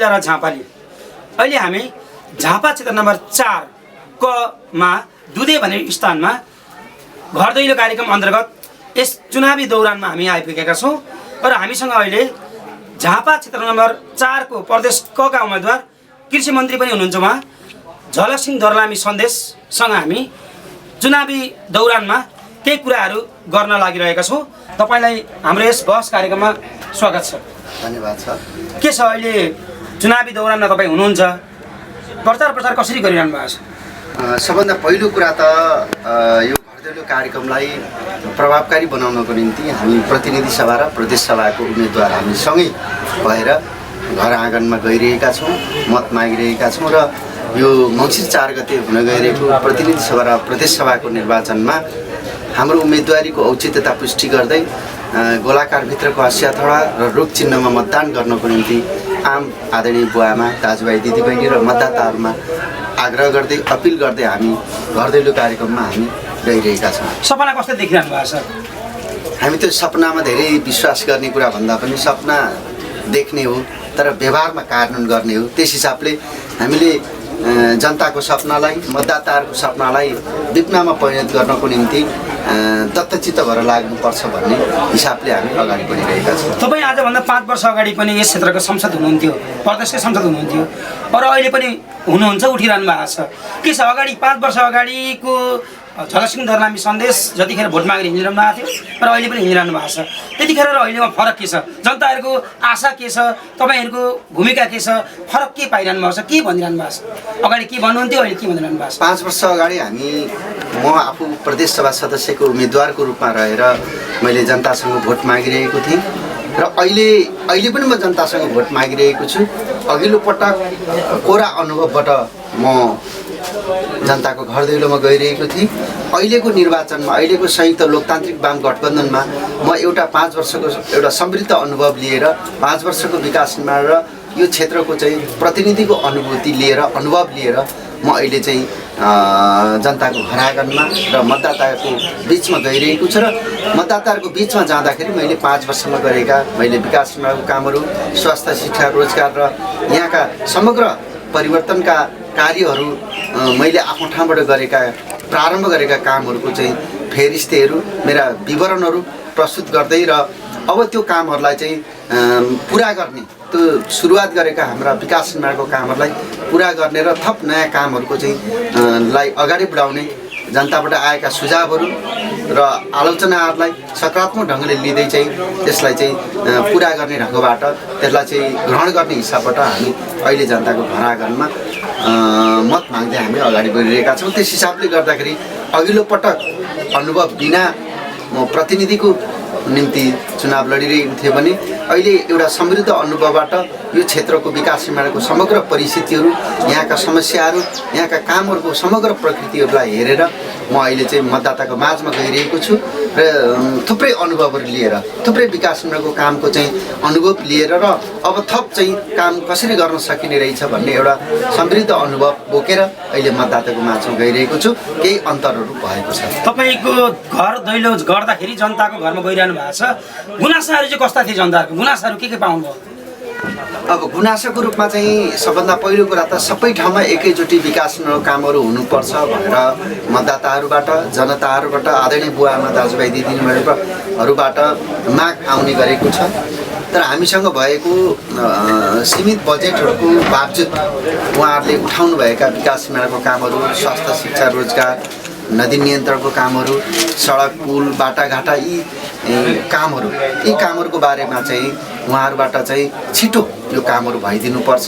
बजार झापाली अहिले हामी झापा क्षेत्र नम्बर 4 मा दुधे भन्ने स्थानमा घर दैलो कार्यक्रम अन्तर्गत यस चुनावी दौरानमा हामी आइपुगेका छौँ र हामीसँग अहिले झापा क्षेत्र नम्बर 4 को प्रदेश क का उम्मेदवार कृषि मन्त्री पनि हुनुहुन्छ उहाँ झलकसिंह दर्लामी सन्देशसँग हामी चुनावी दौरानमा केही कुराहरू गर्न लागिरहेका छौँ। तपाईलाई हाम्रो यस बहस कार्यक्रममा स्वागत छ। धन्यवाद छ। के छ अहिले चुनावी दौरानमा तपाईँ हुनुहुन्छ, प्रचार कसरी गरिरहनु भएको छ? सबभन्दा पहिलो कुरा त यो घरदैलो कार्यक्रमलाई प्रभावकारी बनाउनको निम्ति हामी प्रतिनिधि सभा र प्रदेश सभाको उम्मेदवार हामी सँगै भएर घर आँगनमा गइरहेका छौँ, मत मागिरहेका छौँ र यो मङ्सिर 4 गते हुन गइरहेको प्रतिनिधि सभा र प्रदेश सभाको निर्वाचनमा हाम्रो उम्मेदवारीको औचित्यता पुष्टि गर्दै गोलाकारभित्रको हँसियाथडा र रुख चिन्हमा मतदान गर्नको निम्ति आम आदरणीय बुवाआमा दाजुभाइ दिदीबहिनी र मतदाताहरूमा आग्रह गर्दै अपिल गर्दै हामी घरदैलो कार्यक्रममा हामी गइरहेका छौँ। सपना कस्तो देखिरहनु भएको छ? हामी त्यो सपनामा धेरै विश्वास गर्ने कुरा भन्दा पनि सपना देख्ने हो तर व्यवहारमा कार्यान्वयन गर्ने हो। त्यस हिसाबले हामीले जनताको सपनालाई मतदाताहरूको सपनालाई विप्लवमा परिणत गर्नको निम्ति दत्तचित्त भएर लाग्नुपर्छ भन्ने हिसाबले हामी अगाडि बढिरहेका छौँ। तपाईँ आजभन्दा 5 वर्ष अगाडि पनि यस क्षेत्रको संसद हुनुहुन्थ्यो, प्रदेशकै संसद हुनुहुन्थ्यो र अहिले पनि हुनुहुन्छ, उठिरहनु भएको छ। के छ अगाडि 5 वर्ष अगाडिको झलकसिंह दर्लामी सन्देश जतिखेर भोट मागेर हिँडिरहनु भएको थियो र अहिले पनि हिँडिरहनु भएको छ, त्यतिखेर र अहिलेमा फरक के छ? जनताहरूको आशा के छ? तपाईँहरूको भूमिका के छ? फरक के पाइरहनु भएको छ? के भनिरहनु भएको छ? अगाडि के भन्नुहुन्थ्यो, अहिले के भनिरहनु भएको छ? 5 वर्ष अगाडि म आफू प्रदेश सभा सदस्यको उम्मेदवारको रूपमा रहेर मैले जनतासँग भोट मागिरहेको थिएँ र अहिले पनि म जनतासँग भोट मागिरहेको छु। अघिल्लो पटक कोरा अनुभवबाट म जनताको घर दैलोमा गइरहेको थिएँ। अहिलेको निर्वाचनमा, अहिलेको संयुक्त लोकतान्त्रिक वाम गठबन्धनमा म एउटा 5 वर्षको एउटा समृद्ध अनुभव लिएर 5 वर्षको विकास निर्माण र यो क्षेत्रको चाहिँ प्रतिनिधिको अनुभूति लिएर अनुभव लिएर म अहिले चाहिँ जनताको घर आँगनमा र मतदाताको बिचमा गइरहेको छु र मतदाताहरूको बिचमा जाँदाखेरि मैले 5 वर्षमा गरेका मैले विकास निर्माणको कामहरू, स्वास्थ्य, शिक्षा, रोजगार र यहाँका समग्र परिवर्तनका कार्यहरू मैले आफ्नो ठाउँबाट गरेका प्रारम्भ गरेका कामहरूको चाहिँ फेरिस्तेहरू, मेरा विवरणहरू प्रस्तुत गर्दै र अब त्यो कामहरूलाई चाहिँ पुरा गर्ने, त्यो सुरुवात गरेका हाम्रा विकास निर्माणको कामहरूलाई पुरा गर्ने र थप नयाँ कामहरूको चाहिँ लाई अगाडि बढाउने जनताबाट आएका सुझावहरू र आलोचनाहरूलाई सकारात्मक ढङ्गले लिँदै चाहिँ त्यसलाई चाहिँ पुरा गर्ने ढङ्गबाट त्यसलाई चाहिँ ग्रहण गर्ने हिसाबबाट हामी अहिले जनताको घर आँगनमा मत माग्दै हामी अगाडि बढिरहेका छौँ। त्यस हिसाबले गर्दाखेरि अघिल्लो पटक अनुभव बिना म प्रतिनिधिको निम्ति चुनाव लडिरहेको थिएँ भने अहिले एउटा समृद्ध अनुभवबाट यो क्षेत्रको विकास निर्माणको समग्र परिस्थितिहरू, यहाँका समस्याहरू, यहाँका कामहरूको समग्र प्रकृतिहरूलाई हेरेर म अहिले चाहिँ मतदाताको माझमा गइरहेको छु र थुप्रै अनुभवहरू लिएर, थुप्रै विकास निर्माणको कामको चाहिँ अनुभव लिएर र अब थप चाहिँ काम कसरी गर्न सकिने रहेछ भन्ने एउटा समृद्ध अनुभव बोकेर अहिले मतदाताको माझमा गइरहेको छु। केही अन्तरहरू भएको छ। तपाईँको घर दैलो गर्दाखेरि जनताको घरमा गइरहनु भएको छ, गुनासाहरू चाहिँ कस्ता थिए? जनताहरूको गुनासाहरू के पाउनुभयो? अब गुनासोको रूपमा चाहिँ सबभन्दा पहिलो कुरा त सबै ठाउँमा एकैचोटि विकास कामहरू हुनुपर्छ भनेर मतदाताहरूबाट, जनताहरूबाट, आदरणीय बुवाआमा दाजुभाइ दिदीबहिनीहरूबाट माग आउने गरेको छ। तर हामीसँग भएको सीमित बजेटहरूको बावजुद उहाँहरूले उठाउनुभएका विकास निर्माणको कामहरू, स्वास्थ्य, शिक्षा, रोजगार, नदी नियन्त्रणको कामहरू, सडक, पुल, बाटाघाटा, यी कामहरूको बारेमा चाहिँ उहाँहरूबाट चाहिँ छिटो यो कामहरू भइदिनुपर्छ,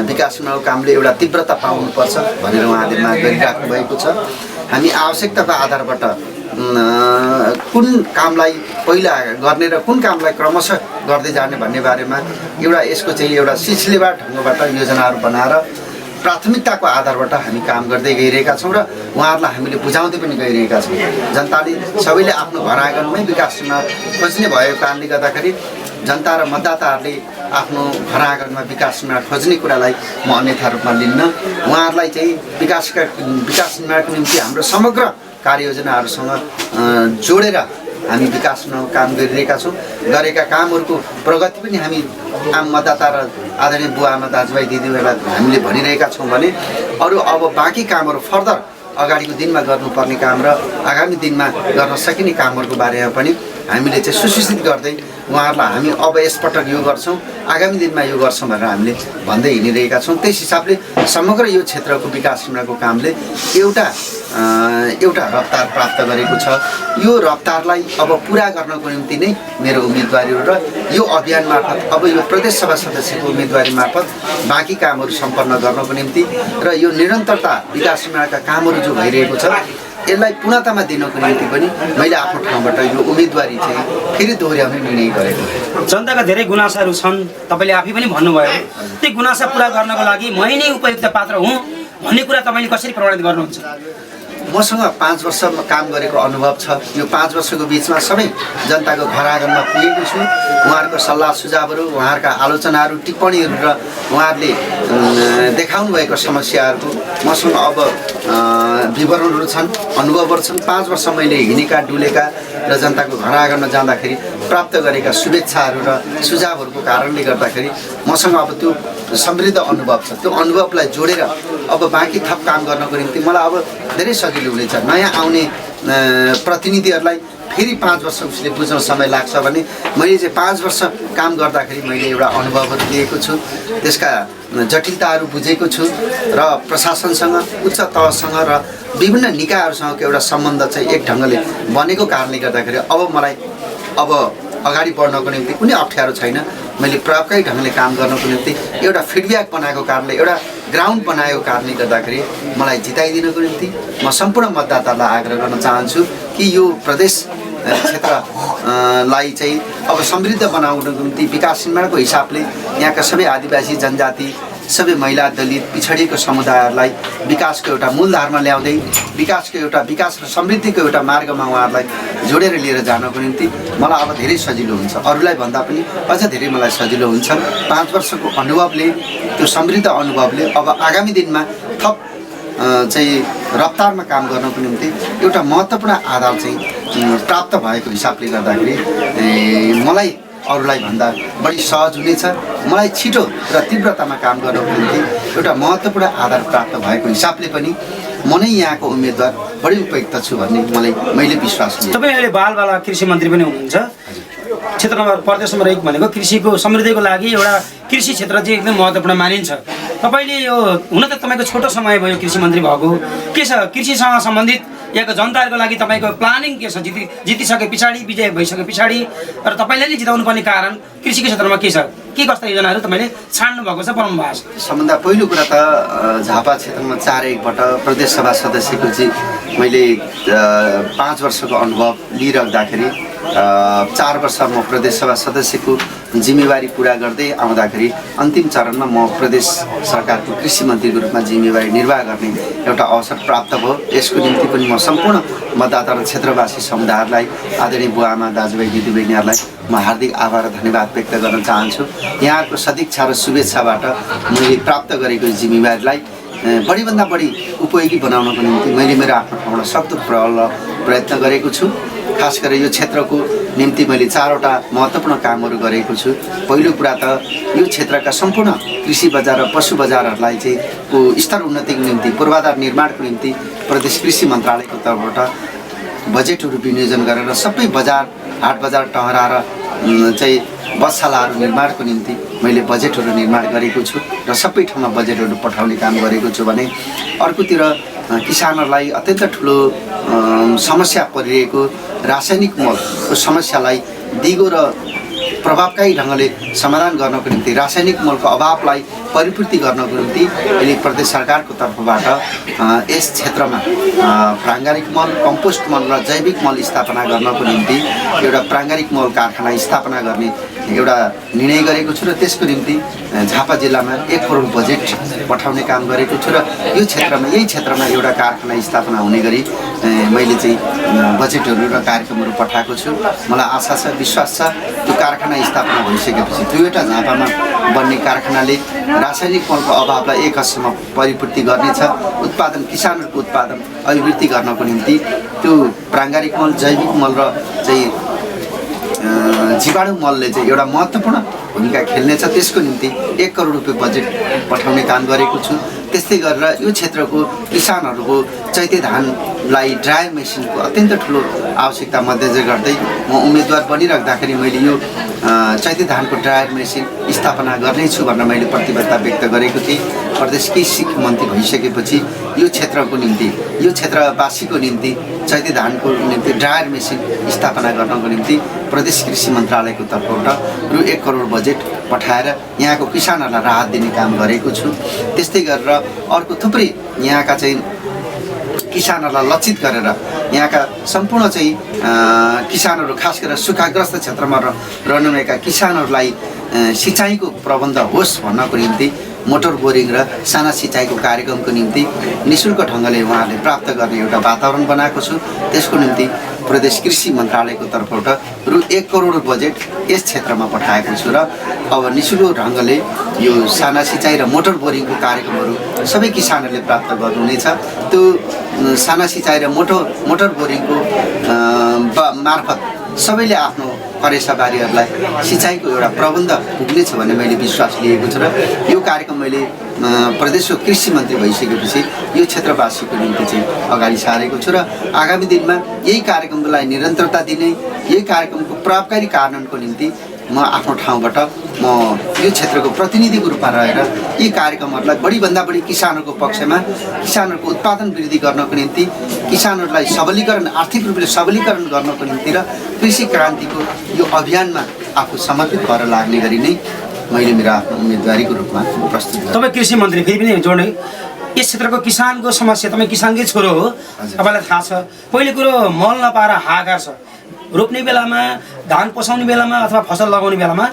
विकास निर्माणको कामले एउटा तीव्रता पाउनुपर्छ भनेर उहाँहरूले माग गरिराख्नु भएको छ। हामी आवश्यकताको आधारबाट कुन कामलाई पहिला गर्ने र कुन कामलाई क्रमशः गर्दै जाने भन्ने बारेमा एउटा यसको चाहिँ एउटा सिलसिलेवार ढङ्गबाट योजनाहरू बनाएर प्राथमिकताको आधारबाट हामी काम गर्दै गइरहेका छौँ र उहाँहरूलाई हामीले बुझाउँदै पनि गइरहेका छौँ। जनताले सबैले आफ्नो घर आँगनमै विकास निर्माण खोज्ने भएको कारणले गर्दाखेरि जनता र मतदाताहरूले आफ्नो घर आँगनमा विकास निर्माण खोज्ने कुरालाई म अन्यथा रूपमा लिन्न। उहाँहरूलाई चाहिँ विकास निर्माणको निम्ति हाम्रो समग्र कार्ययोजनाहरूसँग जोडेर हामी विकासमा काम गरिरहेका छौँ। गरेका कामहरूको प्रगति पनि हामी आम मतदाता र आदरणीय बुवा आमा दाजुभाइ दिदीबहिनीलाई हामीले भनिरहेका छौँ भने अरू अब बाँकी कामहरू फर्दर अगाडिको दिनमा गर्नुपर्ने काम र आगामी दिनमा गर्न सकिने कामहरूको बारेमा पनि हामीले चाहिँ सुसूचित गर्दै उहाँहरूलाई हामी अब यसपटक यो गर्छौँ, आगामी दिनमा यो गर्छौँ भनेर हामीले भन्दै हिँडिरहेका छौँ। त्यस हिसाबले समग्र यो क्षेत्रको विकास निर्माणको कामले एउटा रफ्तार प्राप्त गरेको छ। यो रफ्तारलाई अब पुरा गर्नको निम्ति नै मेरो उम्मेदवारी र यो अभियान मार्फत अब यो प्रदेश सभा सदस्यको उम्मेदवारी मार्फत बाँकी कामहरू सम्पन्न गर्नको निम्ति र यो निरन्तरता विकास निर्माणका कामहरू जो भइरहेको छ यसलाई पूर्णतामा दिनको निम्ति पनि मैले आफ्नो ठाउँबाट यो उम्मेदवारी चाहिँ फेरि दोहोऱ्याउने निर्णय गरेको हो। जनताका धेरै गुनासाहरू छन्, तपाईँले आफै पनि भन्नुभयो। ती गुनासा पुरा गर्नको लागि मै नै उपयुक्त पात्र हुँ भन्ने कुरा तपाईँले कसरी प्रमाणित गर्नुहुन्छ? मसँग 5 वर्ष काम गरेको अनुभव छ। यो 5 वर्षको बिचमा सबै जनताको घर आँगनमा पुगेको छु। उहाँहरूको सल्लाह सुझावहरू, उहाँहरूका आलोचनाहरू, टिप्पणीहरू र उहाँहरूले देखाउनु भएको समस्याहरूको मसँग अब विवरणहरू छन्, अनुभवहरू छन्। 5 वर्ष मैले हिँडेका डुलेका र जनताको घर आँगनमा जाँदाखेरि प्राप्त गरेका शुभेच्छाहरू र सुझावहरूको कारणले गर्दाखेरि मसँग अब त्यो समृद्ध अनुभव छ। त्यो अनुभवलाई जोडेर अब बाँकी थप काम गर्नको निम्ति मलाई अब धेरै सजिलो हुनेछ। नयाँ आउने प्रतिनिधिहरूलाई फेरि 5 वर्ष उसले बुझ्न समय लाग्छ भने मैले चाहिँ 5 वर्ष काम गर्दाखेरि मैले एउटा अनुभवहरू लिएको छु, त्यसका जटिलताहरू बुझेको छु र प्रशासनसँग, उच्च तहसँग र विभिन्न निकायहरूसँगको एउटा सम्बन्ध चाहिँ एक ढङ्गले बनेको कारणले गर्दाखेरि अब मलाई अगाडि बढ्नको निम्ति कुनै अप्ठ्यारो छैन। मैले प्रभावकारी ढङ्गले काम गर्नको निम्ति एउटा फिडब्याक बनाएको कारणले, एउटा ग्राउन्ड बनाएको कारणले गर्दाखेरि मलाई जिताइदिनको निम्ति म सम्पूर्ण मतदातालाई आग्रह गर्न चाहन्छु कि यो प्रदेश क्षेत्रलाई चाहिँ अब समृद्ध बनाउनको निम्ति विकास निर्माणको हिसाबले यहाँका सबै आदिवासी जनजाति, सबै महिला, दलित, पिछडिएको समुदायहरूलाई विकासको एउटा मूलधारमा ल्याउँदै विकास र समृद्धिको एउटा मार्गमा उहाँहरूलाई जोडेर लिएर जानको निम्ति मलाई अब धेरै सजिलो हुन्छ। अरूलाई भन्दा पनि अझ धेरै मलाई सजिलो हुन्छ। 5 वर्षको अनुभवले, त्यो समृद्ध अनुभवले अब आगामी दिनमा थप चाहिँ रफ्तारमा काम गर्नको निम्ति एउटा महत्त्वपूर्ण आधार चाहिँ प्राप्त भएको हिसाबले गर्दाखेरि मलाई अरूलाई भन्दा बढी सहज हुनेछ। मलाई छिटो र तीव्रतामा काम गर्नको निम्ति एउटा महत्त्वपूर्ण आधार प्राप्त भएको हिसाबले पनि म नै यहाँको उम्मेदवार बढी उपयुक्त छु भन्ने मैले विश्वास लिएँ। तपाईँ अहिले बालबाला कृषि मन्त्री पनि हुनुहुन्छ। क्षेत्र नम्बर प्रदेश नम्बर 1 भनेको कृषिको समृद्धिको लागि एउटा कृषि क्षेत्र चाहिँ एकदम महत्त्वपूर्ण मानिन्छ। तपाईँले यो हुन त तपाईँको छोटो समय भयो कृषि मन्त्री भएको, के छ कृषिसँग सम्बन्धित यहाँको जनताहरूको लागि तपाईँको प्लानिङ के छ? जितिसके पछाडि, विजय भइसके पछाडि र तपाईँले नै जिताउनु पर्ने कारण कृषिको क्षेत्रमा के छ? के कस्ता योजनाहरू तपाईँले छान्नु भएको छ, बनाउनु भएको छ? सबभन्दा पहिलो कुरा त झापा क्षेत्रमा 4-1बाट प्रदेश सभा सदस्यको चाहिँ मैले 5 वर्षको अनुभव लिइराख्दाखेरि 4 वर्ष म प्रदेश सभा सदस्यको जिम्मेवारी पुरा गर्दै आउँदाखेरि अन्तिम चरणमा म प्रदेश सरकारको कृषि मन्त्रीको रूपमा जिम्मेवारी निर्वाह गर्ने एउटा अवसर प्राप्त भयो। यसको निम्ति पनि म सम्पूर्ण मतदाता र क्षेत्रवासी समुदायहरूलाई, आदरणीय बुवा आमा दाजुभाइ दिदीबहिनीहरूलाई म हार्दिक आभार र धन्यवाद व्यक्त गर्न चाहन्छु। यहाँहरूको सदिच्छा र शुभेच्छाबाट मैले प्राप्त गरेको जिम्मेवारीलाई बढीभन्दा बढी उपयोगी बनाउनको निम्ति मैले मेरो आफ्नो ठाउँबाट सक्दो प्रयत्न गरेको छु। खास गरेर यो क्षेत्रको निम्ति मैले 4वटा महत्त्वपूर्ण कामहरू गरेको छु। पहिलो कुरा त यो क्षेत्रका सम्पूर्ण कृषि बजार र पशु बजारहरूलाई चाहिँ को स्तर उन्नतिको निम्ति, पूर्वाधार निर्माणको निम्ति प्रदेश कृषि मन्त्रालयको तर्फबाट बजेटहरू विनियोजन गरेर सबै बजार, हाट बजार टहरा र चाहिँ बसशालाहरू निर्माणको निम्ति मैले बजेटहरू निर्माण गरेको छु र सबै ठाउँमा बजेटहरू पठाउने काम गरेको छु भने अर्कोतिर किसानहरूलाई अत्यन्त ठुलो समस्या परिरहेको रासायनिक मलको समस्यालाई दिगो र प्रभावकारी ढङ्गले समाधान गर्नको निम्ति, रासायनिक मलको अभावलाई परिपूर्ति गर्नको निम्ति अहिले प्रदेश सरकारको तर्फबाट यस क्षेत्रमा प्राङ्गारिक मल, कम्पोस्ट मल र जैविक मल स्थापना गर्नको निम्ति एउटा प्राङ्गारिक मल कारखाना स्थापना गर्ने एउटा निर्णय गरेको छु र त्यसको निम्ति झापा जिल्लामा 1 करोड बजेट पठाउने काम गरेको छु र यही क्षेत्रमा एउटा कारखाना स्थापना हुने गरी मैले चाहिँ बजेटहरू र कार्यक्रमहरू पठाएको छु। मलाई आशा छ, विश्वास छ त्यो कारखाना स्थापना भइसकेपछि 2वटा झापामा बन्ने कारखानाले रासायनिक मलको अभावलाई एक हदसम्म परिपूर्ति गर्नेछ। उत्पादन, किसानहरूको उत्पादन अभिवृद्धि गर्नको निम्ति त्यो प्राङ्गारिक मल, जैविक मल र चाहिँ जीवाणु मलले चाहिँ एउटा महत्त्वपूर्ण भूमिका खेल्नेछ। त्यसको निम्ति 1 करोड रुपियाँ बजेट पठाउने काम गरेको छु। त्यस्तै गरेर यो क्षेत्रको किसानहरूको चैते धानलाई ड्रायर मेसिनको अत्यन्त ठुलो आवश्यकता मध्यनजर गर्दै म उम्मेदवार बनिराख्दाखेरि मैले यो चैते धानको ड्रायर मेसिन स्थापना गर्नेछु भनेर मैले प्रतिबद्धता व्यक्त गरेको थिएँ। प्रदेश कृषि मन्त्री भइसकेपछि यो क्षेत्रको निम्ति, यो क्षेत्रवासीको निम्ति चैते धानको निम्ति ड्रायर मेसिन स्थापना गर्नको निम्ति प्रदेश कृषि मन्त्रालयको तर्फबाट रु 1 करोड बजेट पठाएर यहाँको किसानहरूलाई राहत दिने काम गरेको छु। त्यस्तै गरेर अर्को थुप्रै यहाँका चाहिँ किसानहरूलाई लक्षित गरेर यहाँका सम्पूर्ण चाहिँ किसानहरू, खास गरेर सुखाग्रस्त क्षेत्रमा रहनुभएका किसानहरूलाई सिँचाइको प्रबन्ध होस् भन्नको निम्ति मोटर बोरिङ र साना सिँचाइको कार्यक्रमको निम्ति निःशुल्क ढङ्गले उहाँहरूले प्राप्त गर्ने एउटा वातावरण बनाएको छु। त्यसको निम्ति प्रदेश कृषि मन्त्रालयको तर्फबाट रु 1 करोड बजेट यस क्षेत्रमा पठाएको छु र अब निःशुल्क ढङ्गले यो साना सिँचाइ र मोटर बोरिङको कार्यक्रमहरू सबै किसानहरूले प्राप्त गर्नुहुनेछ। त्यो साना सिँचाइ र मोटर बोरिङको मार्फत सबैले आफ्नो करेसाबारीहरूलाई सिँचाइको एउटा प्रबन्ध पुग्नेछ भन्ने मैले विश्वास लिएको छु र यो कार्यक्रम मैले प्रदेशको कृषि मन्त्री भइसकेपछि यो क्षेत्रवासीको निम्ति चाहिँ अगाडि सारेको छु र आगामी दिनमा यही कार्यक्रमलाई निरन्तरता दिने, यही कार्यक्रमको प्रभावकारी कार्यान्वयनको निम्ति म आफ्नो ठाउँबाट म यो क्षेत्रको प्रतिनिधिको रूपमा रहेर यी कार्यक्रमहरूलाई बढीभन्दा बढी किसानहरूको पक्षमा, किसानहरूको उत्पादन वृद्धि गर्नको निम्ति, किसानहरूलाई सबलीकरण, आर्थिक रूपले सबलीकरण गर्नको निम्ति र कृषि क्रान्तिको यो अभियानमा आफू समर्पित भएर लाग्ने गरी नै मैले मेरो आफ्नो उम्मेदवारीको रूपमा प्रस्तुत गरेँ। तपाईँ कृषि मन्त्री फेरि पनि जोड्ने यस क्षेत्रको किसानको समस्या, तपाईँ किसानकै छोरो हो, तपाईँलाई थाहा छ। पहिलो कुरो मल नपाएर हाहाकार छ। रोप्ने बेलामा, धान पसाउने बेलामा अथवा फसल लगाउने बेलामा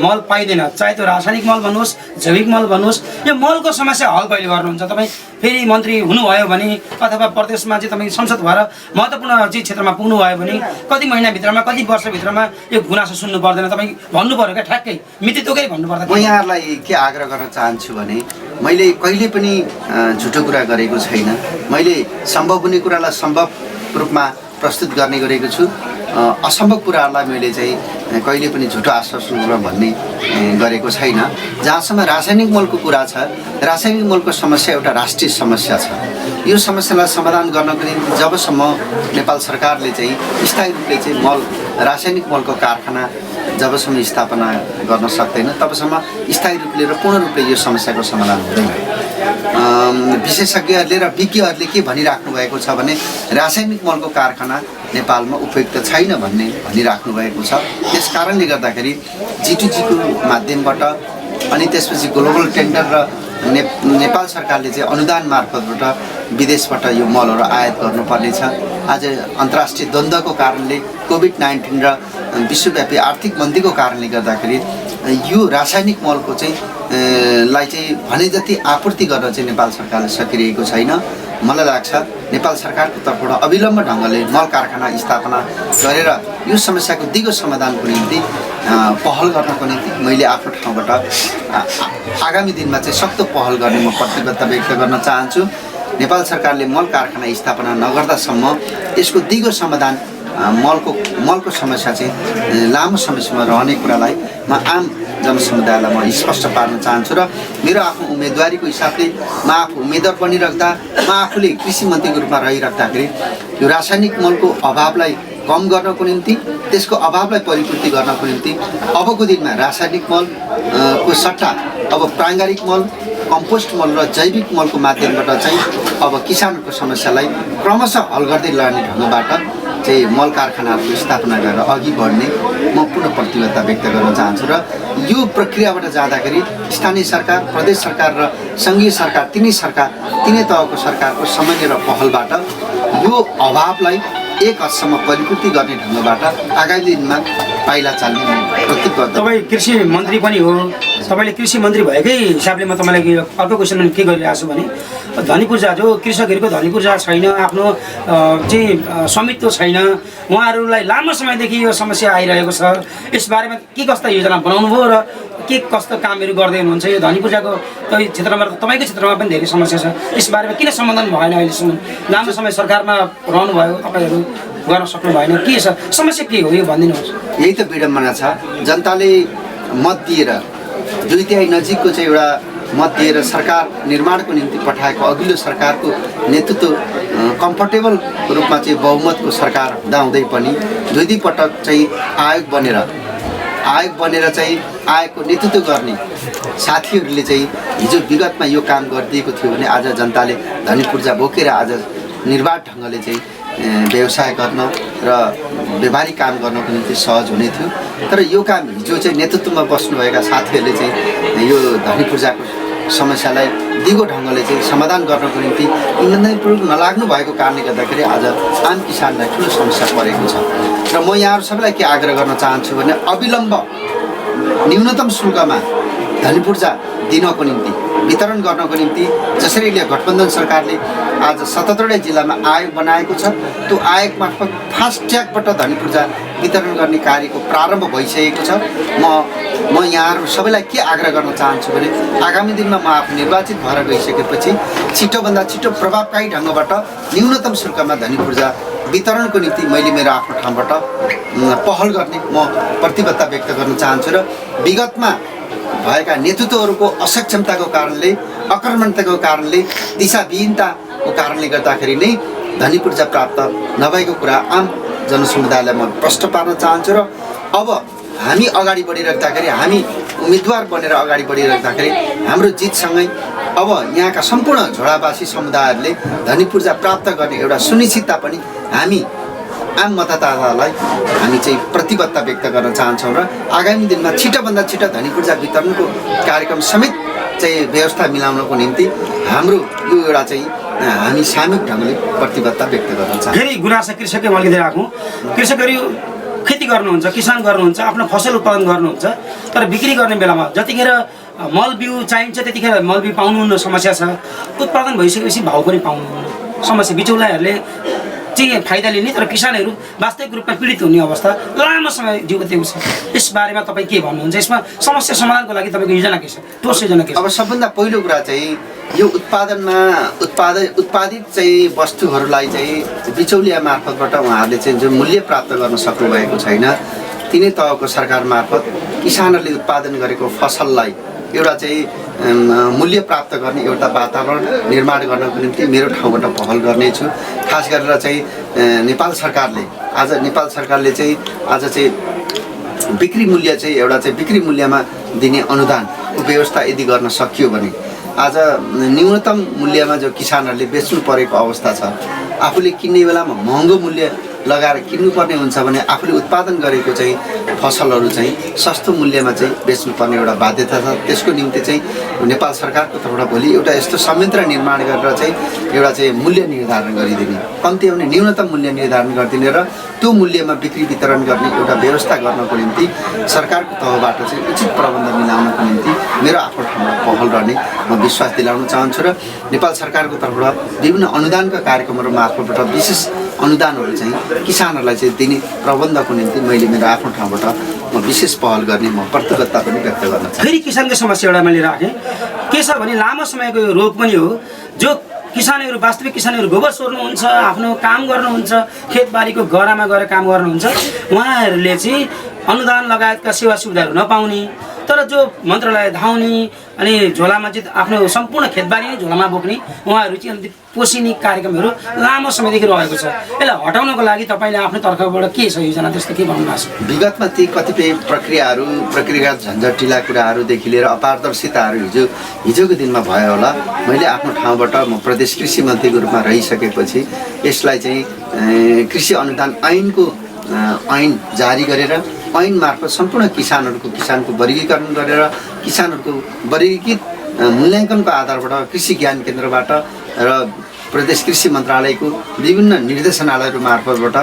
मल पाइँदैन। चाहे त्यो रासायनिक मल भन्नुहोस्, जैविक मल भन्नुहोस्, यो मलको समस्या हल कहिले गर्नुहुन्छ? तपाईँ फेरि मन्त्री हुनुभयो भने अथवा प्रदेशमा चाहिँ तपाईँ संसद भएर महत्त्वपूर्ण चाहिँ क्षेत्रमा पुग्नुभयो भने कति महिनाभित्रमा, कति वर्षभित्रमा यो गुनासो सुन्नु पर्दैन? तपाईँ भन्नु पऱ्यो क्या, ठ्याक्कै मिति तोकै भन्नु पर्दा। म यहाँहरूलाई के आग्रह गर्न चाहन्छु भने मैले कहिले पनि झुटो कुरा गरेको छैन। मैले सम्भव हुने कुरालाई सम्भव रूपमा प्रस्तुत गर्ने गरेको छु। असम्भव कुराहरूलाई मैले चाहिँ कहिले पनि झुटो आश्वासन भन्ने गरेको छैन। जहाँसम्म रासायनिक मलको कुरा छ, रासायनिक मलको समस्या एउटा राष्ट्रिय समस्या छ। यो समस्यालाई समाधान गर्नको निम्ति जबसम्म नेपाल सरकारले चाहिँ स्थायी रूपले चाहिँ रासायनिक मलको कारखाना जबसम्म स्थापना गर्न सक्दैन तबसम्म स्थायी रूपले र पूर्ण रूपले यो समस्याको समाधान हुँदैन। विशेषज्ञहरूले र विज्ञहरूले के भनिराख्नु भएको छ भने रासायनिक मलको कारखाना नेपालमा उपयुक्त छैन भनिराख्नु भएको छ। त्यस कारणले गर्दाखेरि G2G को माध्यमबाट अनि त्यसपछि ग्लोबल टेन्डर र नेपाल सरकारले चाहिँ अनुदान मार्फतबाट विदेशबाट यो मलहरू आयात गर्नुपर्नेछ। आज अन्तर्राष्ट्रिय द्वन्द्वको कारणले कोभिड-19 र विश्वव्यापी आर्थिक मन्दीको कारणले गर्दाखेरि यो रासायनिक मलको चाहिँ लाई चाहिँ भने जति आपूर्ति गर्न चाहिँ नेपाल सरकारले सकिरहेको छैन। मलाई लाग्छ नेपाल सरकारको तर्फबाट अविलम्ब ढङ्गले मल कारखाना स्थापना गरेर यो समस्याको दिगो समाधानको निम्ति पहल गर्नको निम्ति मैले आफ्नो ठाउँबाट आगामी दिनमा चाहिँ सख्त पहल गर्ने म प्रतिबद्धता व्यक्त गर्न चाहन्छु। नेपाल सरकारले मल कारखाना स्थापना नगर्दासम्म यसको दिगो समाधान मलको समस्या चाहिँ लामो समयसम्म रहने कुरालाई म आम जनसमुदायलाई म स्पष्ट पार्न चाहन्छु र मेरो आफ्नो उम्मेदवारीको हिसाबले म आफू उम्मेदवार बनिराख्दा म आफूले कृषि मन्त्रीको रूपमा रहिराख्दाखेरि यो रासायनिक मलको अभावलाई कम गर्नको निम्ति, त्यसको अभावलाई परिपूर्ति गर्नको निम्ति अबको दिनमा रासायनिक मलको सट्टा अब प्राङ्गारिक मल, कम्पोस्ट मल र जैविक मलको माध्यमबाट चाहिँ अब किसानहरूको समस्यालाई क्रमशः हल गर्दै लाने ढङ्गबाट चाहिँ मल कारखानाहरूको स्थापना गरेर अघि बढ्ने म पुनः प्रतिबद्धता व्यक्त गर्न चाहन्छु र यो प्रक्रियाबाट जाँदाखेरि स्थानीय सरकार, प्रदेश सरकार र सङ्घीय सरकार तिनै तहको सरकारको समन्वय र पहलबाट यो अभावलाई एक हदसम्म परिपूर्ति गर्ने ढङ्गबाट आगामी दिनमा पाइला चाल्ने प्रतिबद्ध। तपाईँ कृषि मन्त्री पनि हो, तपाईँले कृषि मन्त्री भएकै हिसाबले म तपाईँलाई अर्को क्वेसन के गरिरहेको छु भने धनी पूर्जा जो कृषकहरूको धनी पूर्जा छैन, आफ्नो चाहिँ स्वामित्व छैन, उहाँहरूलाई लामो समयदेखि यो समस्या आइरहेको छ। यसबारेमा के कस्ता योजना बनाउनु भयो र के कस्तो कामहरू गर्दै हुनुहुन्छ? यो धनी पूर्जाको क्षेत्रमा र तपाईँको क्षेत्रमा पनि धेरै समस्या छ, यसबारेमा किन समाधान भएन अहिलेसम्म? लामो समय सरकारमा रहनुभयो तपाईँहरू, गर्न सक्नु भएन, के छ समस्या, के हो यो भनिदिनुहोस्। यही त विडम्बना छ। जनताले मत दिएर 2/3 नजिकको चाहिँ एउटा मत दिएर सरकार निर्माणको निम्ति पठाएको अघिल्लो सरकारको नेतृत्व कम्फर्टेबल रूपमा चाहिँ बहुमतको सरकार हुँदाहुँदै पनि 2 पटक चाहिँ आयोग बनेर चाहिँ आयोगको नेतृत्व गर्ने साथीहरूले चाहिँ हिजो विगतमा यो काम गरिदिएको थियो भने आज जनताले धनी पूर्जा बोकेर आज निर्वाध ढङ्गले चाहिँ व्यवसाय गर्न र व्यावहारिक काम गर्नको निम्ति सहज हुने थियो। तर यो काम हिजो चाहिँ नेतृत्वमा बस्नुभएका साथीहरूले चाहिँ यो धनी पूर्जाको समस्यालाई दिगो ढङ्गले चाहिँ समाधान गर्नको निम्ति इमान्दारीपूर्वक नलाग्नु भएको कारणले गर्दाखेरि आज आम किसानलाई ठुलो समस्या परेको छ। र म यहाँहरू सबैलाई के आग्रह गर्न चाहन्छु भने अविलम्ब न्यूनतम शुल्कमा धनी पूर्जा दिनको निम्ति वितरण गर्नको निम्ति जसरी गठबन्धन सरकारले आज 77वटै जिल्लामा आयोग बनाएको छ, त्यो आयोग मार्फत फास्ट ट्र्याकबाट धनी पूर्जा वितरण गर्ने कार्यको प्रारम्भ भइसकेको छ। म यहाँहरू सबैलाई के आग्रह गर्न चाहन्छु भने आगामी दिनमा म आफू निर्वाचित भएर गइसकेपछि छिटोभन्दा छिटो प्रभावकारी ढङ्गबाट न्यूनतम शुल्कमा धनी पूर्जा वितरणको निम्ति मैले मेरो आफ्नो ठाउँबाट पहल गर्ने म प्रतिबद्धता व्यक्त गर्न चाहन्छु। र विगतमा भएका नेतृत्वहरूको असक्षमताको कारणले, अकर्मण्यताको कारणले, दिशाविहीनताको कारणले गर्दाखेरि नै धनी पूर्जा प्राप्त नभएको कुरा आम जनसमुदायलाई म प्रश्न पार्न चाहन्छु। र अब हामी अगाडि बढिराख्दाखेरि, हामी उम्मेदवार बनेर अगाडि बढिराख्दाखेरि हाम्रो जितसँगै अब यहाँका सम्पूर्ण झोडावासी समुदायहरूले धनी पूर्जा प्राप्त गर्ने एउटा सुनिश्चितता पनि हामी आम मतदातालाई हामी चाहिँ प्रतिबद्धता व्यक्त गर्न चाहन्छौँ। र आगामी दिनमा छिटोभन्दा छिटो धनी पूर्जा वितरणको कार्यक्रम समेत चाहिँ व्यवस्था मिलाउनको निम्ति हाम्रो यो एउटा चाहिँ हामी सामूहिक ढङ्गले प्रतिबद्धता व्यक्त गर्न चाहन्छौँ। फेरि गुनासो कृषककै मल्किँदै राखौँ। कृषकहरू खेती गर्नुहुन्छ, किसान गर्नुहुन्छ, आफ्नो फसल उत्पादन गर्नुहुन्छ, तर बिक्री गर्ने बेलामा जतिखेर मल बिउ चाहिन्छ त्यतिखेर मल बिउ पाउनुहुन्न, समस्या छ। उत्पादन भइसकेपछि भाउ पनि पाउनुहुन्न, समस्या। बिचौलाहरूले चाहिँ फाइदा लिने, तर किसानहरू वास्तविक रूपमा पीडित हुने अवस्था लामो समय जीवित छ। यस बारेमा तपाईँ के भन्नुहुन्छ? यसमा समस्या समाधानको लागि तपाईँको योजना के छ, ठोस योजना के छ? अब सबभन्दा पहिलो कुरा चाहिँ यो उत्पादित चाहिँ वस्तुहरूलाई चाहिँ बिचौलिया मार्फतबाट उहाँहरूले चाहिँ जो मूल्य प्राप्त गर्न सक्नुभएको छैन, तिनै तहको सरकार मार्फत किसानहरूले उत्पादन गरेको फसललाई एउटा चाहिँ मूल्य प्राप्त गर्ने एउटा वातावरण निर्माण गर्नको निम्ति मेरो ठाउँबाट पहल गर्नेछु। खास गरेर चाहिँ नेपाल सरकारले चाहिँ आज चाहिँ बिक्री मूल्य चाहिँ एउटा चाहिँ बिक्री मूल्यमा दिने अनुदानको व्यवस्था यदि गर्न सकियो भने आज न्यूनतम मूल्यमा जो किसानहरूले बेच्नु परेको अवस्था छ, आफूले किन्ने बेलामा महँगो मूल्य लगाएर किन्नुपर्ने हुन्छ भने आफूले उत्पादन गरेको चाहिँ फसलहरू चाहिँ सस्तो मूल्यमा चाहिँ बेच्नुपर्ने एउटा बाध्यता छ। त्यसको निम्ति चाहिँ नेपाल सरकारको तर्फबाट भोलि एउटा यस्तो संयन्त्र निर्माण गरेर चाहिँ एउटा चाहिँ मूल्य निर्धारण गरिदिने, कम्ती भने न्यूनतम मूल्य निर्धारण गरिदिने र त्यो मूल्यमा बिक्री वितरण गर्ने एउटा व्यवस्था गर्नको निम्ति सरकारको तहबाट चाहिँ उचित प्रबन्ध मिलाउनको निम्ति मेरो आफ्नो ठाउँमा पहल गर्ने म विश्वास दिलाउन चाहन्छु। र नेपाल सरकारको तर्फबाट विभिन्न अनुदानका कार्यक्रमहरू मार्फतबाट विशेष अनुदानहरू चाहिँ किसानहरूलाई चाहिँ दिने प्रबन्धको निम्ति मैले मेरो आफ्नो ठाउँबाट म विशेष पहल गर्ने म प्रतिबद्धता पनि व्यक्त गर्न चाहन्छु। फेरि किसानको समस्या एउटा मैले राखेँ के छ भने लामो समयको यो रोग पनि हो। जो किसानहरू वास्तविक किसानहरू गोबर सोर्नुहुन्छ, आफ्नो काम गर्नुहुन्छ, खेतबारीको गरामा गएर काम गर्नुहुन्छ, उहाँहरूले चाहिँ अनुदान लगायतका सेवा सुविधाहरू नपाउने, तर जो मन्त्रालय धाउने अनि झोलामा चाहिँ आफ्नो सम्पूर्ण खेतबारी नै झोलामा बोक्ने उहाँहरू चाहिँ अलिकति पोसिने कार्यक्रमहरू लामो समयदेखि रहेको छ। यसलाई हटाउनको लागि तपाईँले आफ्नो तर्फबाट के छ योजना, त्यस्तो के भन्नु भएको छ? विगतमा ती कतिपय प्रक्रियागत झन्झटिला कुराहरूदेखि लिएर अपारदर्शिताहरू हिजोको दिनमा भयो होला। मैले आफ्नो ठाउँबाट म प्रदेश कृषि मन्त्रीको रूपमा रहिसकेपछि यसलाई चाहिँ कृषि अनुदान ऐन जारी गरेर ऐन मार्फत सम्पूर्ण किसानको वर्गीकरण गरेर किसानहरूको वर्गीकृत मूल्याङ्कनको आधारबाट कृषि ज्ञान केन्द्रबाट र प्रदेश कृषि मन्त्रालयको विभिन्न निर्देशनालयहरू मार्फतबाट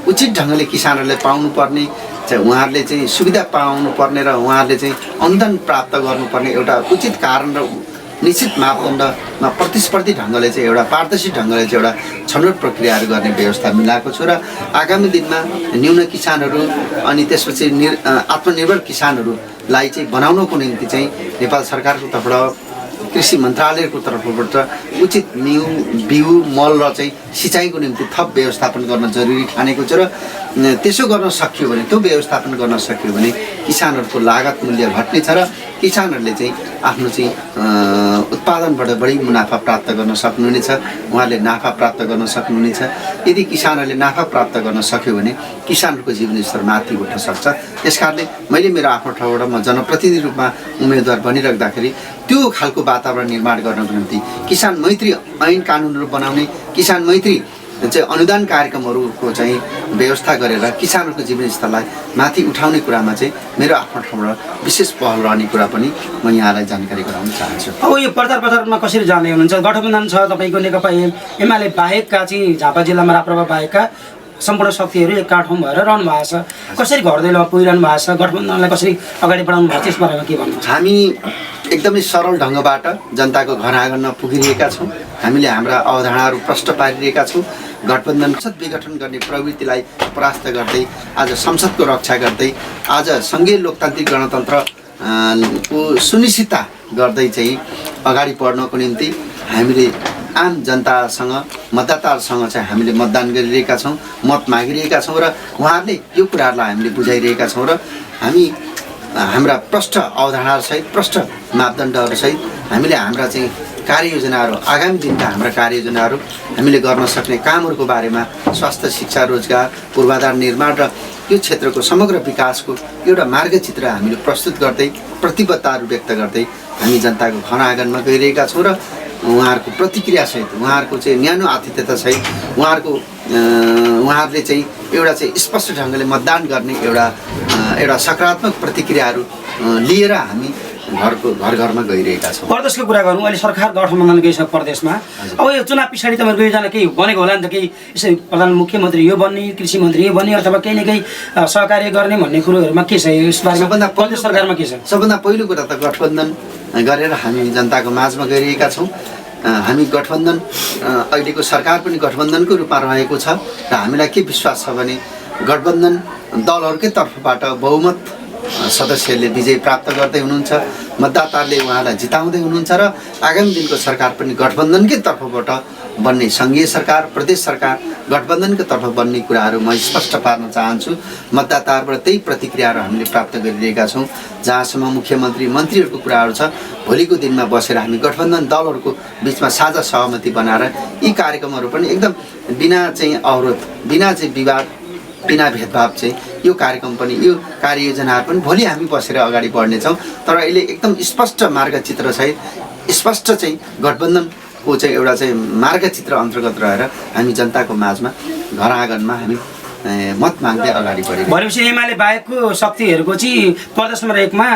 उचित ढङ्गले किसानहरूले पाउनुपर्ने चाहिँ उहाँहरूले चाहिँ सुविधा पाउनुपर्ने र उहाँहरूले चाहिँ अनुदान प्राप्त गर्नुपर्ने एउटा उचित कारण र निश्चित मापदण्डमा प्रतिस्पर्धी ढङ्गले चाहिँ एउटा पारदर्शी ढङ्गले चाहिँ एउटा छनौट प्रक्रियाहरू गर्ने व्यवस्था मिलाएको छु। र आगामी दिनमा न्यून किसानहरू अनि त्यसपछि आत्मनिर्भर किसानहरूलाई चाहिँ बनाउनको निम्ति चाहिँ नेपाल सरकारको तर्फबाट कृषि मन्त्रालयको तर्फबाट उचित बिउ मल र चाहिँ सिँचाइको निम्ति थप व्यवस्थापन गर्न जरुरी ठानेको छ र त्यसो गर्न सकियो भने त्यो व्यवस्थापन गर्न सकियो भने किसानहरूको लागत मूल्य घट्ने छ र किसानहरूले चाहिँ आफ्नो चाहिँ उत्पादनबाट बढी मुनाफा प्राप्त गर्न सक्नुहुनेछ, उहाँहरूले नाफा प्राप्त गर्न सक्नुहुनेछ। यदि किसानहरूले नाफा प्राप्त गर्न सक्यो भने किसानहरूको जीवन स्तर माथि उठ्न सक्छ। त्यसकारणले मैले मेरो आफ्नो ठाउँबाट म जनप्रतिनिधि रूपमा उम्मेदवार बनिराख्दाखेरि त्यो खालको वातावरण निर्माण गर्नको निम्ति किसान मैत्री ऐन कानुनहरू बनाउने, किसान मैत्री चाहिँ अनुदान कार्यक्रमहरूको चाहिँ व्यवस्था गरेर किसानहरूको जीवन स्तरलाई माथि उठाउने कुरामा चाहिँ मेरो आफ्नो ठाउँबाट विशेष पहल रहने कुरा पनि म यहाँलाई जानकारी गराउन चाहन्छु। अब यो प्रचारमा कसरी जाने हुनुहुन्छ? गठबन्धन छ तपाईँको नेकपा एमाले बाहेकका चाहिँ झापा जिल्लामा राप्रपा बाहेकका सम्पूर्ण शक्तिहरू एक ठाउँ भएर रहनु भएको छ। कसरी घर दैलोमा पुगिरहनु भएको छ? गठबन्धनलाई कसरी अगाडि बढाउनु भएको छ? त्यस बारेमा के भन्नुहुन्छ? हामी एकदमै सरल ढङ्गबाट जनताको घर आँगनमा पुगिरहेका छौँ। हामीले हाम्रा अवधारणाहरू प्रष्ट पारिरहेका छौँ। गठबन्धन विघटन गर्ने प्रवृत्तिलाई परास्त गर्दै, आज संसदको रक्षा गर्दै, आज सङ्घीय लोकतान्त्रिक गणतन्त्र को सुनिश्चितता गर्दै चाहिँ अगाडि बढ्नको निम्ति हामीले आम जनतासँग, मतदाताहरूसँग चाहिँ हामीले मतदान गरिरहेका छौँ, मत मागिरहेका छौँ र उहाँहरूले यो कुराहरूलाई हामीले बुझाइरहेका छौँ र हामी हाम्रा प्रष्ट अवधारणाहरूसहित, प्रष्ट मापदण्डहरूसहित हामीले हाम्रा चाहिँ कार्ययोजनाहरू, आगामी दिनका हाम्रा कार्ययोजनाहरू, हामीले गर्न सक्ने कामहरूको बारेमा स्वास्थ्य, शिक्षा, रोजगार, पूर्वाधार निर्माण र यो क्षेत्रको समग्र विकासको एउटा मार्गचित्र हामीले प्रस्तुत गर्दै, प्रतिबद्धताहरू व्यक्त गर्दै हामी जनताको घर आँगनमा गइरहेका छौँ र उहाँहरूको प्रतिक्रियासहित, उहाँहरूको चाहिँ न्यानो आतिथ्यतासहित, उहाँहरूले चाहिँ एउटा चाहिँ स्पष्ट ढङ्गले मतदान गर्ने एउटा सकारात्मक प्रतिक्रियाहरू लिएर हामी घरमा गइरहेका छौँ। प्रदेशको कुरा गरौँ, अहिले सरकार गठबन्धन गइसक्यो प्रदेशमा। अब यो चुनाव पछाडि तपाईँहरूको योजना केही बनेको होला नि त? केही यसै प्रधान मुख्यमन्त्री यो बन्ने, कृषि मन्त्री यो बन्ने, अथवा केही न केही सहकार्य गर्ने भन्ने कुरोहरूमा के छ? यसबारेमा प्रदेश सरकारमा के छ? सबभन्दा पहिलो कुरा त गठबन्धन गरेर हामी जनताको माझमा गइरहेका छौँ। हामी गठबन्धन, अहिलेको सरकार पनि गठबन्धनको रूपमा रहेको छ र हामीलाई के विश्वास छ भने गठबन्धन दलहरूकै तर्फबाट बहुमत सदस्यहरूले विजय प्राप्त गर्दै हुनुहुन्छ, मतदाताहरूले उहाँलाई जिताउँदै हुनुहुन्छ र आगामी दिनको सरकार पनि गठबन्धनकै तर्फबाट बन्ने, सङ्घीय सरकार, प्रदेश सरकार गठबन्धनको तर्फ बन्ने कुराहरू म स्पष्ट पार्न चाहन्छु। मतदाताहरूबाट त्यही प्रतिक्रियाहरू हामीले प्राप्त गरिरहेका छौँ। जहाँसम्म मुख्यमन्त्री मन्त्रीहरूको कुराहरू छ, भोलिको दिनमा बसेर हामी गठबन्धन दलहरूको बिचमा साझा सहमति बनाएर यी कार्यक्रमहरू पनि एकदम बिना चाहिँ अवरोध, बिना चाहिँ विवाद, बिना भेदभाव चाहिँ यो कार्यक्रम पनि, यो कार्ययोजनाहरू पनि भोलि हामी बसेर अगाडि बढ्नेछौँ। तर अहिले एकदम स्पष्ट मार्गचित्रसहित, स्पष्ट चाहिँ गठबन्धनको चाहिँ एउटा चाहिँ मार्गचित्र अन्तर्गत रहेर हामी जनताको माझमा, घर आँगनमा हामी मत माग्दै अगाडि बढेको। भनेपछि एमाले बाहेकको शक्तिहरूको चाहिँ प्रदेश नम्बर 1 मा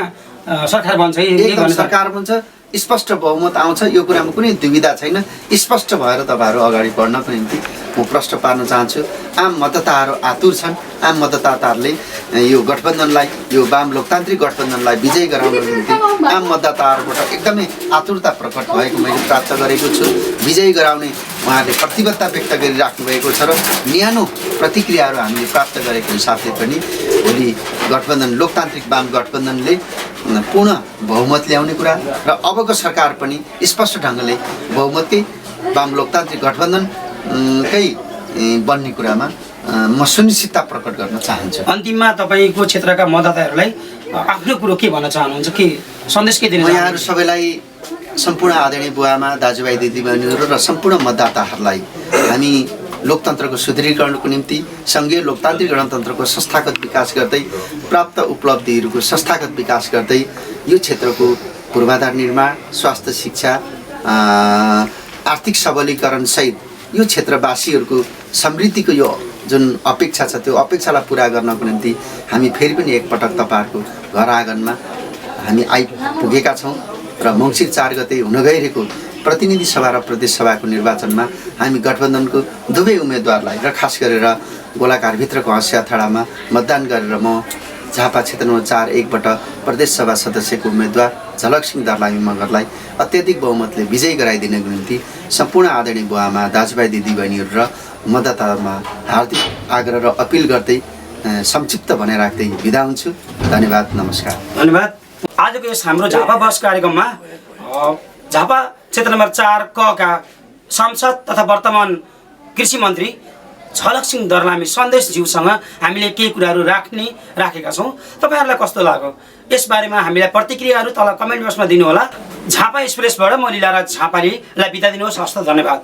सरकार बन्छ, एकदम सरकार बन्छ, स्पष्ट बहुमत आउँछ, यो कुरामा कुनै दुविधा छैन। स्पष्ट भएर तपाईँहरू अगाडि बढ्नको निम्ति म प्रश्न पार्न चाहन्छु। आम मतदाताहरू आतुर छन्। आम मतदाताहरूले यो गठबन्धनलाई, यो वाम लोकतान्त्रिक गठबन्धनलाई विजय गराउनको निम्ति आम मतदाताहरूबाट एकदमै आतुरता प्रकट भएको मैले प्राप्त गरेको छु। विजय गराउने उहाँहरूले प्रतिबद्धता व्यक्त गरिराख्नु भएको छ र न्यानो प्रतिक्रियाहरू हामीले प्राप्त गरेको हिसाबले पनि भोलि गठबन्धन, लोकतान्त्रिक वाम गठबन्धनले पूर्ण बहुमत ल्याउने कुरा र अबको सरकार पनि स्पष्ट ढङ्गले बहुमतकै वाम लोकतान्त्रिक गठबन्धनकै बन्ने कुरामा म सुनिश्चितता प्रकट गर्न चाहन्छु। अन्तिममा तपाईँको क्षेत्रका मतदाताहरूलाई आफ्नो कुरो के भन्न चाहनुहुन्छ? के सन्देश के दिन म यहाँहरू सबैलाई, सम्पूर्ण आदरणीय बुवामा, दाजुभाइ, दिदीबहिनीहरू र सम्पूर्ण मतदाताहरूलाई हामी लोकतन्त्रको सुदृढीकरणको निम्ति, सङ्घीय लोकतान्त्रिक गणतन्त्रको संस्थागत विकास गर्दै, प्राप्त उपलब्धिहरूको संस्थागत विकास गर्दै यो क्षेत्रको पूर्वाधार निर्माण, स्वास्थ्य, शिक्षा, आर्थिक सबलीकरण सहित यो क्षेत्रवासीहरूको समृद्धिको यो जुन अपेक्षा छ त्यो अपेक्षालाई पुरा गर्नको निम्ति हामी फेरि पनि एकपटक तपाईँहरूको घर आँगनमा हामी आइपुगेका छौँ र मङ्सिर 4 गते हुन गइरहेको प्रतिनिधि सभा र प्रदेश सभाको निर्वाचनमा हामी गठबन्धनको दुवै उम्मेदवारलाई र खास गरेर गोलाघाटभित्रको हँसियाथाडामा मतदान गरेर म झापा क्षेत्र नम्बर 4-1बाट प्रदेश सभा सदस्यको उम्मेदवार झलकसिंह दर्लामी मगरलाई अत्याधिक बहुमतले विजय गराइदिनको निम्ति सम्पूर्ण आदरणीय बुवामा, दाजुभाइ, दिदीबहिनीहरू र मतदातामा हार्दिक आग्रह र अपिल गर्दै संक्षिप्त भने राख्दै बिदा हुन्छु। धन्यवाद, नमस्कार। धन्यवाद। आजको यस हाम्रो झापा बस कार्यक्रममा झापा क्षेत्र नम्बर 4 क का सांसद तथा वर्तमान कृषि मन्त्री झलक सिंह दर्लामी सन्देशज्यूसँग हामीले केही कुराहरू राखेका छौँ। तपाईँहरूलाई कस्तो लाग्यो यसबारेमा हामीलाई प्रतिक्रियाहरू तल कमेन्ट बक्समा दिनुहोला। झापा एक्सप्रेसबाट म लीलाराज झापालीलाई बिदा दिनुहोस्। हस्त, धन्यवाद।